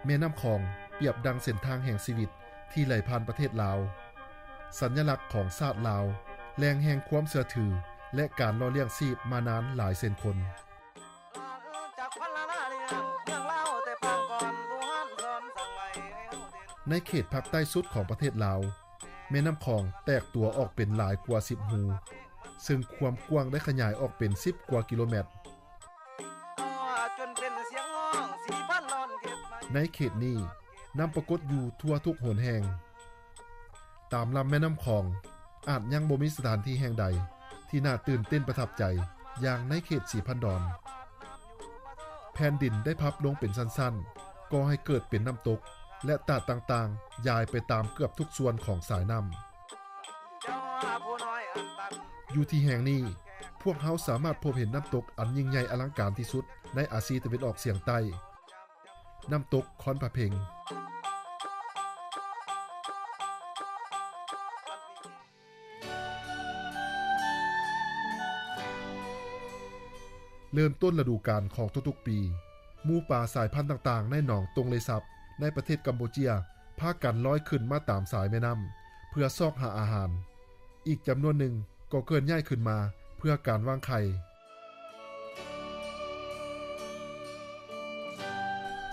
แม่น้ำคองเปรียบดังเส้นทางแห่งชีวิตที่ไหลผ่านประเทศลาวสัญลักษณ์ของชาติลาวแรงแห่งความเชื่อถือและการรอเลี้ยงชีพมานานหลายแสนคนในเขตภาคใต้สุดของประเทศลาวแม่น้ำคองแตกตัวออกเป็นหลายกว่า10หูซึ่งความกว้างได้ขยายออกเป็น10กว่ากิโลเมตรในเขตนี้น้ำปรากฏอยู่ทั่วทุกหนแห่งตามลำแม่น้ำคองอาจยังบ่มีสถานที่แห่งใดที่น่าตื่นเต้นประทับใจอย่างในเขตสีพันดอนแผ่นดินได้พับลงเป็นสั้นๆก่อให้เกิดเป็นน้ำตกและตาดต่างๆยายไปตามเกือบทุกส่วนของสายน้ำอยู่ที่แห่งนี้พวกเขาสามารถพบเห็นน้ำตกอันยิ่งใหญ่อลังการที่สุดในอาซีตะวันออกเฉียงใต้น้ำตกคอนผาเพงเริ่มต้นฤดูกาลของทุกๆปีหมูป่าสายพันธุ์ต่างๆในหนองตงเลซับในประเทศกัมพูเชียพากันลอยขึ้นมาตามสายแม่น้ำเพื่อซอกหาอาหารอีกจำนวนหนึ่งก็เคลื่อนย้ายขึ้นมาเพื่อการวางไข่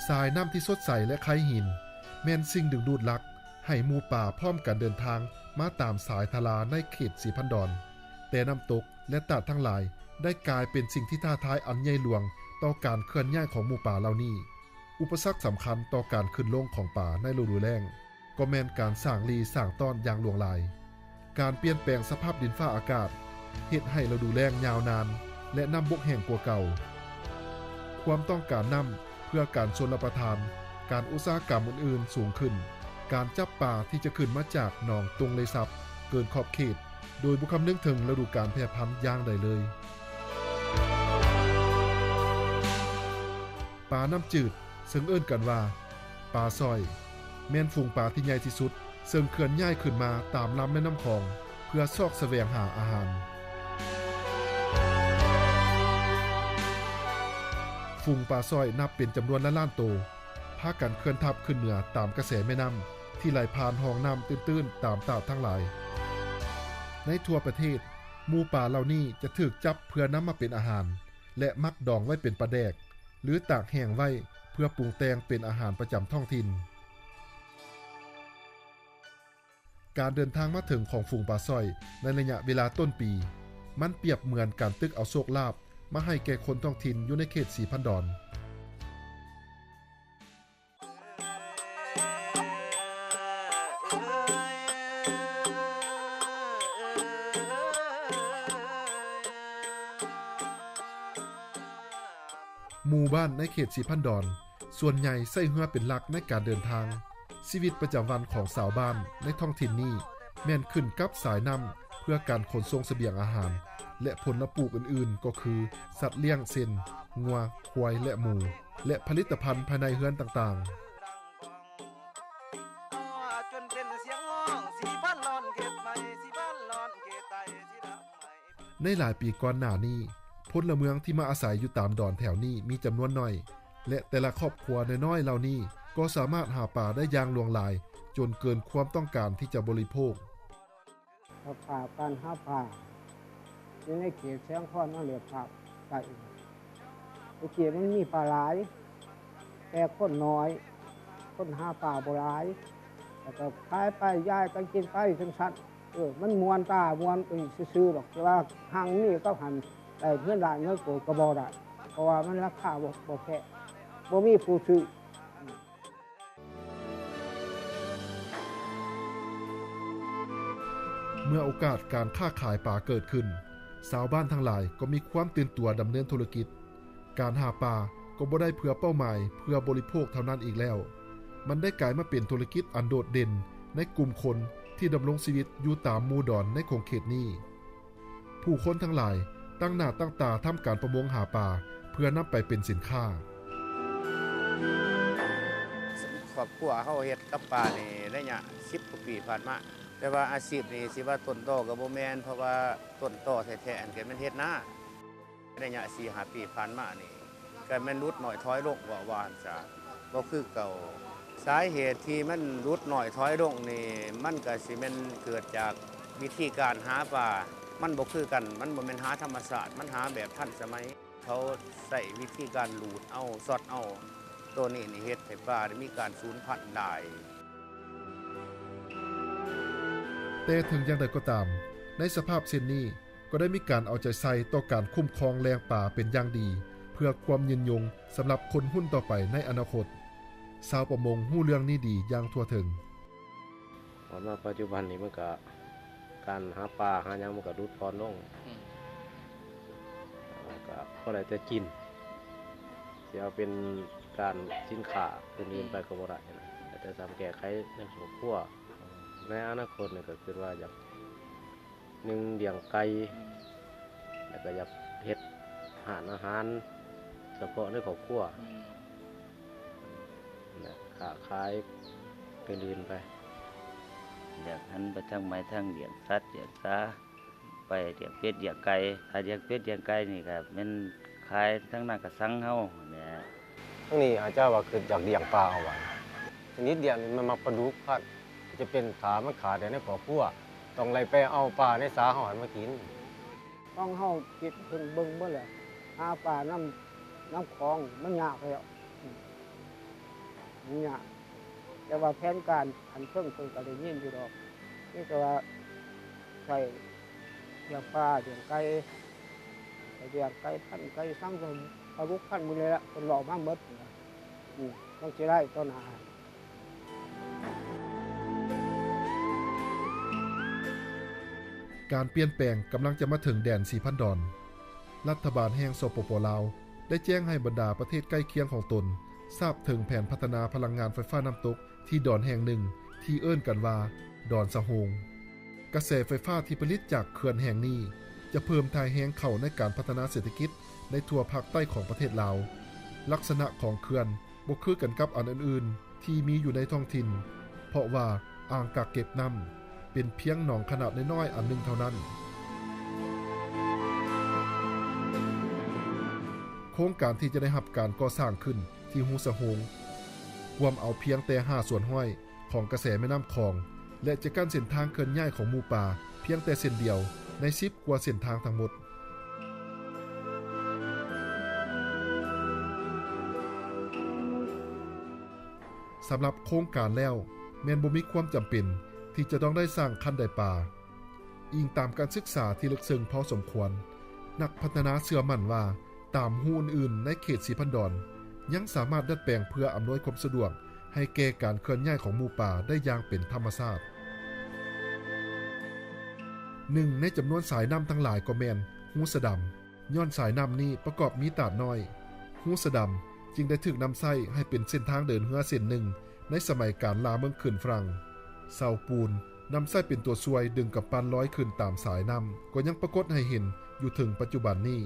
สายน้ำที่สดใสและไข่หินแม่นสิ่งดึงดูดลักให้หมูป่าพร้อมกันเดินทางมาตามสายทลาในเขตสีพันดอนแต่น้ำตกและตาดทั้งหลายได้กลายเป็นสิ่งที่ท้าทายอันใหญ่หลวงต่อการเคลื่อนย้ายของหมู่ป่าเหล่านี้อุปสรรคสำคัญต่อการขึ้นลงของป่าในฤดูแล้งก็แม่นการสร้างรีสร้างต้อนอย่างหลวงหลายการเปลี่ยนแปลงสภาพดินฟ้าอากาศเฮ็ดให้ฤดูแล้งยาวนานและน้ำบกแห้งกว่าเก่าความต้องการน้ำเพื่อการชลประทานการอุตสาหกรรมอื่นๆสูงขึ้นการจับป่าที่จะขึ้นมาจากหนองตงเลซับเกินขอบเขตโดยบ่คำนึงถึงฤดูกาลแพร่พันธุ์อย่างใดเลยปลาน้ำจืดซึ่งเอิ้นกันว่าปลาสร้อยแม่นฝูงปลาที่ใหญ่ที่สุดซึ่งเคลื่อนย้ายขึ้นมาตามลำแม่น้ำคองเพื่อซอกแสวงหาอาหารฝูงปลาสร้อยนับเป็นจำนวนล้านโตวพากันเคลื่อนทับขึ้นเหนือตามกระแสแม่น้ำที่ไหลผ่านห้องน้ำตื้นๆตามตาดทั้งหลายในทั่วประเทศหมูป่าเหล่านี้จะถูกจับเพื่อนำมาเป็นอาหารและมักดองไว้เป็นปลาแดกหรือตากแห้งไว้เพื่อปรุงแต่งเป็นอาหารประจำท้องถิ่นการเดินทางมาถึงของฝูงปลาสร้อยในระยะเวลาต้นปีมันเปรียบเหมือนการตึกเอาโชคลาภมาให้แก่คนท้องถิ่นอยู่ในเขตสีพันดอนหมู่บ้านในเขตสีพันดอนส่วนใหญ่ใช้เรือเป็นหลักในการเดินทางชีวิตประจำวันของชาวบ้านในท้องถิ่นนี้แม่นขึ้นกับสายน้ำเพื่อการขนส่งเสบียงอาหารและผลปลูกอื่นๆก็คือสัตว์เลี้ยงเช่นงัวควายและหมูและผลิตภัณฑ์ภายในเรือนต่างๆในหลายปีก่อนหน้านี้พลเมืองที่มาอาศัยอยู่ตามดอนแถวนี้มีจำนวนน้อยและแต่ละครอบครัวน้อยๆเหล่านี้ก็สามารถหาป่าได้อย่างหลวงหลายจนเกินความต้องการที่จะบริโภคป่าการหาป่าในเขตเชียงคานมาเหลือป่าไก่เขตมันมีป่าหลายแต่คนน้อยคนหาป่าบ่หลายแล้วก็ขายไปย้ายกันกินไปสั้นๆมันมวนตามวนซื่อๆหรอกว่าทางนี้ก็หันแต่เพื่อนได้เงินก็บ่ได้เพราะว่ามันราคาบ่แค่บ่มีผู้ซื้อเมื่อโอกาสการค้าขายป่าเกิดขึ้นชาวบ้านทั้งหลายก็มีความตื่นตัวดำเนินธุรกิจการหาป่าก็บ่ได้เพื่อเป้าหมายเพื่อบริโภคเท่านั้นอีกแล้วมันได้กลายมาเป็นธุรกิจอันโดดเด่นในกลุ่มคนที่ดำรงชีวิตอยู่ตามหมู่ดอนในคงเขตนี้ผู้คนทั้งหลายตั้งหน้าตั้งตาทำการประมงหาป่าเพื่อนำไปเป็นสินค้าครอบครัวเฮาเฮ็ดกับป่านี่ระยะ10กว่าปีผ่านมาแต่ว่าอาชีพนี้สิว่าต้นตอก็บ่แม่นเพราะว่าต้นตอแท้ๆอันเกิดมันเฮ็ดนาระยะ 4-5 ปีผ่านมานี่ก็แม่นลดน้อยถอยลงว่าซะ บ่คือเก่าสาเหตุที่มันรุดหน่อยถอยลงนี่มันก็สิแม่นเกิดจากวิธีการหาปลามันบ่คือกันมันบ่แม่นหาธรรมชาติมันหาแบบทันสมัยเขาใส่วิธีการลูดเอาสอดเอาตัวนี้นี่เฮ็ดให้ปลาได้มีการสูญพันธุ์ได้ แต่ถึงอย่างไรก็ตาม ในสภาพเช่นนี้ก็ได้มีการเอาใจใส่ต่อการคุ้มครองแหล่งป่าเป็นอย่างดี เพื่อความยืนยงสำหรับคนหุ้นต่อไปในอนาคตชาวประมงฮู้เรื่องนี้ดีอย่างทั่วถึง มาปัจจุบันนี้มันก็การหาปลาหาหยังมันก็รุดพรลงก็พอได้จะกินสิเอาเป็นการสินค้าอื่นๆไปก็บ่ได้นะแต่สามแก้ไขในครอบครัวในอนาคตนี่ก็คือว่าอยากหนึ่งเลี้ยงไก่แล้วก็อยากเฮ็ดอาหารเฉพาะในครอบครัวค้าขายเป็นอื่นไป อยากหันไปทางไม้ทางเลี้ยงสัตว์เลี้ยงปลาไปเลี้ยงเป็ดเลี้ยงไก่ถ้าเลี้ยงเป็ดเลี้ยงไก่นี่ก็เป็นขายทั้งนั้นก็สั่งเฮาเนี่ย ทั้งนี้อาจจะว่าคืออยากเลี้ยงปลาเอาไว้ชนิดเดียวนี่มันมาปลาดุกพัดจะเป็นขามันขาดในครอบครัวต้องไล่ไปเอาปลาในสาหอนมากิน ต้องเฮาคิดเพิ่งเบิ่งเบิ่งแหละหาปลาน้ำคลองมันยากแล้วมันยากแต่ว่าแผนการอันเพิ่งก็ได้ยินอยู่ดอกนี่ก็ว่าใส่เลี้ยงปลาเลี้ยงไก่เลี้ยงไก่พันไก่สั่งจนปลาลูกพันหมดเลยละคนหล่อมาหมดนะต้องสิได้ต้นอาหาร การเปลี่ยนแปลงกำลังจะมาถึงแดนสีพันดอนรัฐบาลแห่งสปป.ลาวได้แจ้งให้บรรดาประเทศใกล้เคียงของตนทราบถึงแผนพัฒนาพลังงานไฟฟ้าน้ำตกที่ดอนแห่งหนึ่งที่เอิ้นกันว่าดอนสะโฮงกระแสไฟฟ้าที่ผลิตจากเขื่อนแห่งนี้จะเพิ่มทายแหงเข้าในการพัฒนาเศรษฐกิจในทั่วภาคใต้ของประเทศลาวลักษณะของเขื่อนบ่คือกันกับอันอื่นๆที่มีอยู่ในท้องถิ่นเพราะว่าอ่างกักเก็บน้ำเป็นเพียงหนองขนาดน้อยๆอันหนึ่งเท่านั้นโครงการที่จะได้รับการก่อสร้างขึ้นที่ฮูสะโฮงรวมเอาเพียงแต่5ส่วนห้อยของกระแสแม่น้ำคองและจะกั้นเส้นทางเคลื่อนย้ายของหมู่ป่าเพียงแต่เส้นเดียวใน10กว่าเส้นทางทั้งหมดสำหรับโครงการแล้วแม่นบ่มีความจำเป็นที่จะต้องได้สร้างคันไดป่าอิงตามการศึกษาที่ลึกซึ้งพอสมควรนักพัฒนาเชื่อมั่นว่าตามหูอื่นๆในเขตสีพันดอนยังสามารถดัดแปลงเพื่ออำนวยความสะดวกให้แก่การเคลื่อนย้ายของหมู่ป่าได้อย่างเป็นธรรมชาติหนึ่งในจำนวนสายน้ำทั้งหลายก็แม่นฮูสะดำย้อนสายน้ำนี้ประกอบมีตาดน้อยฮูสะดำจึงได้ถูกนำใช้ให้เป็นเส้นทางเดินเรือเส้นหนึ่งในสมัยการลาเมืองขึ้นฝรั่งเสาปูนนำไส้เป็นตัวช่วยดึงกับปั้นร้อยขึ้นตามสายน้ำก็ยังปรากฏให้เห็นอยู่ถึงปัจจุบันนี้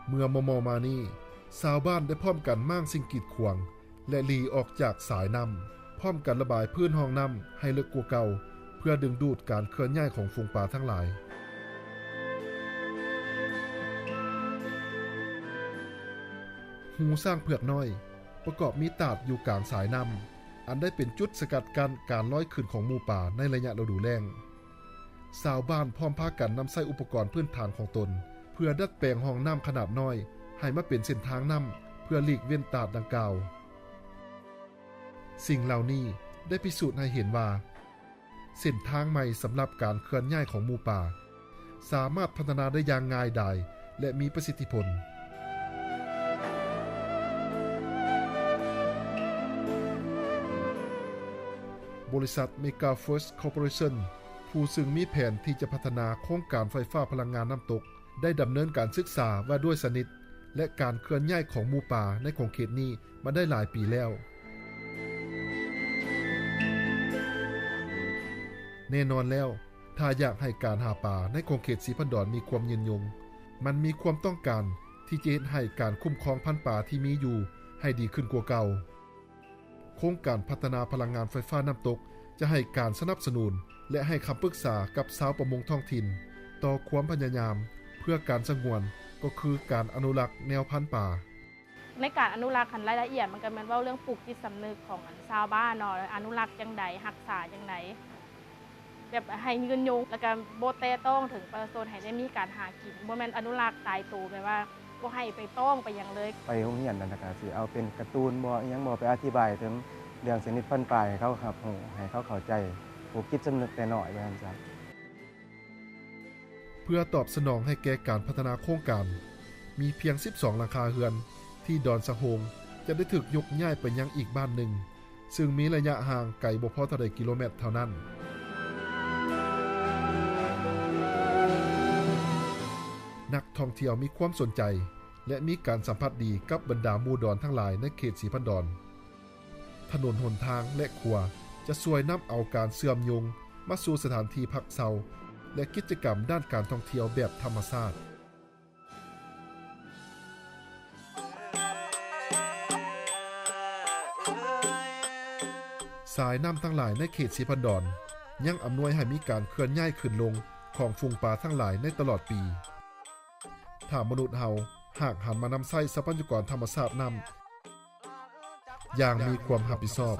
เมื่อมอมานี่ชาวบ้านได้พร้อมกันมั่งสิ่งกีดขวางและหลีออกจากสายน้ำพร้อมกันระบายพื้นห้องน้ำให้ลึกกว่าเก่าเพื่อดึงดูดการเคลื่อนย้ายของฝูงปลาทั้งหลายหูสร้างเผือกน้อยประกอบมีตาดอยู่กลางสายน้ำอันได้เป็นจุดสกัดกั้นการลอยขึ้นของหมู่ป่าในระยะฤดูแล้งชาวบ้านพร้อมพากันนำใช้อุปกรณ์พื้นฐานของตนเพื่อดัดแปลงห้องน้ำขนาดน้อยให้มาเป็นเส้นทางน้ำเพื่อหลีกเว้นตาดดังกล่าวสิ่งเหล่านี้ได้พิสูจน์ให้เห็นว่าเส้นทางใหม่สำหรับการเคลื่อนย้ายของหมู่ป่าสามารถพัฒนาได้อย่างง่ายดายและมีประสิทธิผลบริษัท Mega First Corporation ผู้ซึ่งมีแผนที่จะพัฒนาโครงการไฟฟ้าพลังงานน้ำตกได้ดำเนินการศึกษาว่าด้วยสนิทและการเคลื่อนย้ายของหมู่ป่าในของเขตนี้มาได้หลายปีแล้วแน่นอนแล้วถ้าอยากให้การหาป่าในของเขตสีพันดอนมีความยืนยงมันมีความต้องการที่จะเฮ็ดให้การคุ้มครองพันธุ์ป่าที่มีอยู่ให้ดีขึ้นกว่าเก่าโครงการพัฒนาพลังงานไฟฟ้าน้ำตกจะให้การสนับสนุนและให้คำปรึกษากับชาวประมงท้องถิ่นต่อความพยายามเพื่อการสงวนก็คือการอนุรักษ์แนวพันธุ์ป่า ในการอนุรักษ์รายละเอียดมันก็แม่นเว้าเรื่องปลูกจิตสำนึกของชาวบ้านเนาะอนุรักษ์จังใดรักษาจังไดแบบให้ยืนยงแล้วก็บ่แตะต้องถึงประชาชนให้ได้มีการหากินบ่แม่นอนุรักษ์ตายตัวแบบว่าบ่ให้ไปต้องไปหยังเลยไปโรงเรียนนั่นก็สิเอาเป็นการ์ตูนบ่อิหยังบ่ไปอธิบายถึงเรื่องชนิดพันธุ์ปลายให้เขาครับฮู้ให้เขาเข้าใจปลูกจิตสำนึกแต่น้อยว่าซั่นซะ เพื่อตอบสนองให้แก่การพัฒนาโครงการมีเพียง12หลังคาเรือนที่ดอนสะโฮงจะได้ถูกยกย้ายไปยังอีกบ้านหนึ่งซึ่งมีระยะห่างไกลบ่พอเท่าใดกิโลเมตรเท่านั้นนักท่องเที่ยวมีความสนใจและมีการสัมผัสดีกับบรรดาหมู่ดอนทั้งหลายในเขตสีพันดอนถนนหนทางและครัวจะช่วยนำเอาการเสื่อมโยงมาสู่สถานที่พักเซาและกิจกรรมด้านการท่องเที่ยวแบบธรรมชาติสายน้ำทั้งหลายในเขตสีพันดอนยังอำนวยให้มีการเคลื่อนย้ายขึ้นลงของฝูงปลาทั้งหลายในตลอดปีถ้ามนุษย์เฮาหากหันมานำใช้ทรัพยากรธรรมชาตินำอย่างมีความรับผิดชอบ